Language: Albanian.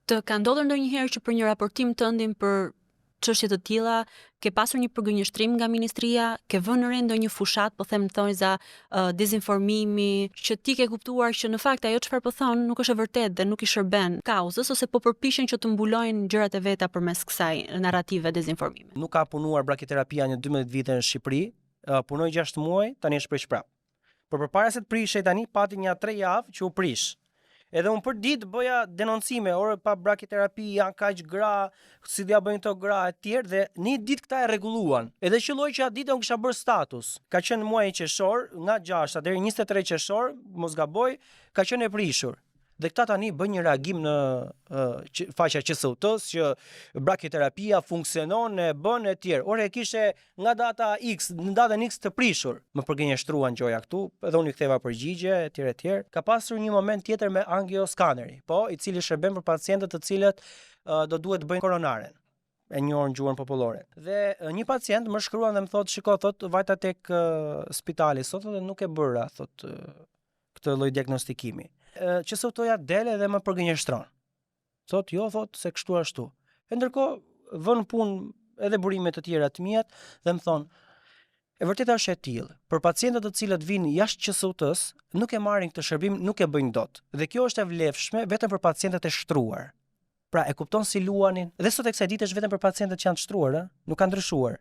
Të ka ndodhur ndonjëherë që për një raportim tëndim për çështje të tilla ke pasur një përgënjeshtrim nga ministria, ke vënë re ndonjë fushat, po them thonjza dezinformimi, që ti ke kuptuar që në fakt ajo çfarë po thon nuk është e vërtetë dhe nuk i shërben kauzës ose po përpiqen që të mbulojnë gjërat e veta përmes kësaj narrative dezinformimi. Nuk ka punuar brakiterapia një 12 vite në Shqipëri, punoi 6 muaj, tani është prish prap. Por përpara se të prishej tani pati një 3 javë që u prish. Edhe unë për ditë bëja denoncime, orë pa brakiterapi, janë kaq gra, si dhja bëjnë të gra e tjerë, dhe një ditë këta e rregulluan. Edhe qëlloj që atë ditë unë kisha bërë status. Ka qenë muaji qershor, nga 6 deri 23 qershor, mos gaboj, ka qenë e prishur. Dhe këta tani bën një reagim në faqja QSUT-s që brakiterapia funksionon, e bën e tjerë. Ore e kishe nga data X, në datën X të prishur. Më përgënjeshtruan gjoja këtu, edhe unë i ktheva përgjigje, e tjerë. Ka pasur një moment tjetër me angioskaneri, po, i cili shërben për pacientët të cilët do duhet të bëjnë koronaren, e njohur në gjuhën popullore. Dhe një pacient më shkruan dhe më thotë, shiko, thotë, vajta tek spitali sot dhe nuk e bëra, thotë, këtë lloj diagnostikimi. QSUT-ja dele dhe më përgënjeshtron. Thot, jo, thot, se kështu ashtu. E ndërkohë vën punë edhe burime të tjera të mia dhe më thon, e vërteta është e tillë. Për pacientët të cilët vinë jashtë QSUT-s, nuk e marrin këtë shërbim, nuk e bëjnë dot. Dhe kjo është e vlefshme vetëm për pacientët e shtruar. Pra e kupton si luanin, dhe sot e kësaj dite është vetëm për pacientët që janë të shtruar, nuk ka ndryshuar.